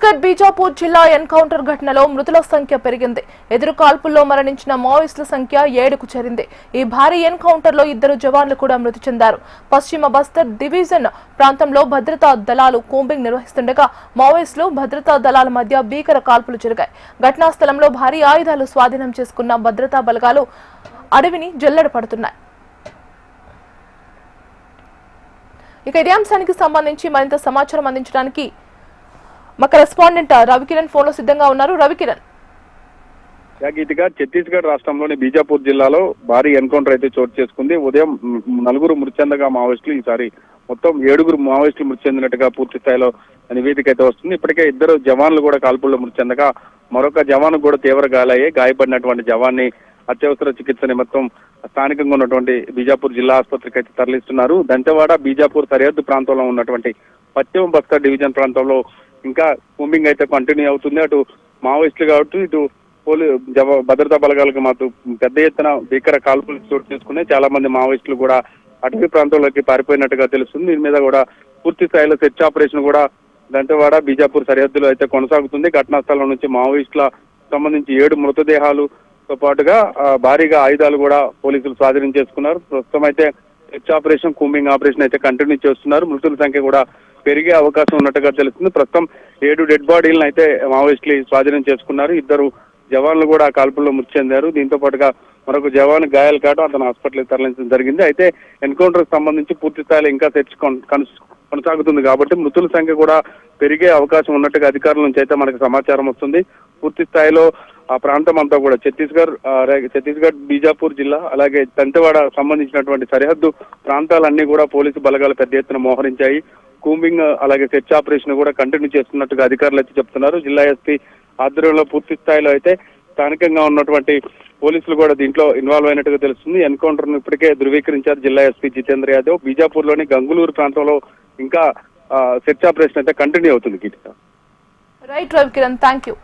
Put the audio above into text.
ఛత్తీస్గఢ్ బీజాపూర్ జిల్లా ఎన్కౌంటర్ ఘటనలో మృతుల సంఖ్య పెరిగింది. ఎదురు కాల్పుల్లో మరణించిన మావోయిస్టుల సంఖ్య 7కు చేరింది. ఈ భారీ ఎన్కౌంటర్ లో 2 జవాన్లు కూడా మృతి చెందారు. పశ్చిమ బస్తర్ డివిజన్ ప్రాంతంలో భద్రతా దళాలు కూంబింగ్ నిర్వహిస్తుండగా మావోయిస్టులు భద్రతా దళాల మధ్య భీకర కాల్పులు జరిగాయి. ఘటనా స్థలంలో భారీ ఆయుధాలు స్వాధీనం చేసుకున్న భద్రతా బలగాలు అడవిని జల్లెడ పడుతున్నాయి. ఇక ఇదే అంశానికి సంబంధించి మరింత సమాచారం అందించడానికి మా కరెస్పాండెంట్ రవికిరణ్ ఫోన్ లో సిద్ధంగా ఉన్నారు. రవికిరణ్, గీతిగా ఛత్తీస్గఢ్ రాష్ట్రంలోని బీజాపూర్ జిల్లాలో భారీ ఎన్కౌంటర్ అయితే చోటు చేసుకుంది. ఉదయం 4 మృతి చెందగా మావోయిస్టులు, ఈసారి మొత్తం 7 మావోయిస్టులు మృతి చెందినట్టుగా పూర్తి స్థాయిలో నివేదిక అయితే వస్తుంది. ఇప్పటికే 2 జవాన్లు కూడా కాల్పుల్లో మృతి చెందగా మరొక జవాను కూడా తీవ్ర గాయాలయ్యాయి. గాయపడినటువంటి జవాన్ని అత్యవసర చికిత్స నిమిత్తం స్థానికంగా ఉన్నటువంటి బీజాపూర్ జిల్లా ఆసుపత్రికి అయితే తరలిస్తున్నారు. దంతెవాడ బీజాపూర్ సరిహద్దు ప్రాంతంలో ఉన్నటువంటి పశ్చిమ బస్తర్ డివిజన్ ప్రాంతంలో ఇంకా కూంబింగ్ అయితే కంటిన్యూ అవుతుంది. అటు మావోయిస్టులు కాబట్టి ఇటు భద్రతా బలగాలకు మాత్రం పెద్ద ఎత్తున భీకర కాల్పులు చోటు చేసుకున్నాయి. చాలా మంది మావోయిస్టులు కూడా అటవీ ప్రాంతంలోకి పారిపోయినట్టుగా తెలుస్తుంది. దీని మీద కూడా పూర్తి స్థాయిలో సెర్చ్ ఆపరేషన్ కూడా దంతెవాడ బీజాపూర్ సరిహద్దులో అయితే కొనసాగుతుంది. ఘటనా స్థలం నుంచి మావోయిస్టుల సంబంధించి 7 మృతదేహాలుతో పాటుగా భారీగా ఆయుధాలు కూడా పోలీసులు స్వాధీనం చేసుకున్నారు. ప్రస్తుతం అయితే సెర్చ్ ఆపరేషన్, కూంబింగ్ ఆపరేషన్ అయితే కంటిన్యూ చేస్తున్నారు. మృతుల సంఖ్య కూడా పెరిగే అవకాశం ఉన్నట్టుగా తెలుస్తుంది. ప్రస్తుతం 7 డెడ్ బాడీలను అయితే మావోయిస్టులు స్వాధీనం చేసుకున్నారు. 2 జవాన్లు కూడా కాల్పుల్లో మృతి చెందారు. దీంతో పాటుగా మరొక జవాన్ గాయాలు కావడం, అతను హాస్పిటల్కి తరలించడం జరిగింది. అయితే ఎన్కౌంటర్ సంబంధించి పూర్తి స్థాయిలో ఇంకా సెర్చ్ కొనసాగుతుంది కాబట్టి మృతుల సంఖ్య కూడా పెరిగే అవకాశం ఉన్నట్టుగా అధికారుల నుంచి అయితే మనకు సమాచారం వస్తుంది. పూర్తి స్థాయిలో ఆ ప్రాంతం అంతా కూడా ఛత్తీస్గఢ్ బీజాపూర్ జిల్లా అలాగే దంతెవాడ సంబంధించినటువంటి సరిహద్దు ప్రాంతాలన్నీ కూడా పోలీసు బలగాలు పెద్ద ఎత్తున మోహరించాయి. కూంబింగ్ అలాగే సెర్చ్ ఆపరేషన్ కూడా కంటిన్యూ చేస్తున్నట్టుగా అధికారులు అయితే చెప్తున్నారు. జిల్లా ఎస్పీ ఆధ్వర్యంలో పూర్తి స్థాయిలో అయితే స్థానికంగా ఉన్నటువంటి పోలీసులు కూడా దీంట్లో ఇన్వాల్వ్ అయినట్టుగా తెలుస్తుంది. ఎన్కౌంటర్ ను ఇప్పటికే ధృవీకరించారు జిల్లా ఎస్పీ జితేంద్ర యాదవ్. బీజాపూర్ లోని గంగులూరు ప్రాంతంలో ఇంకా సెర్చ్ ఆపరేషన్ అయితే కంటిన్యూ అవుతుంది. Right Ravikiran, thank you.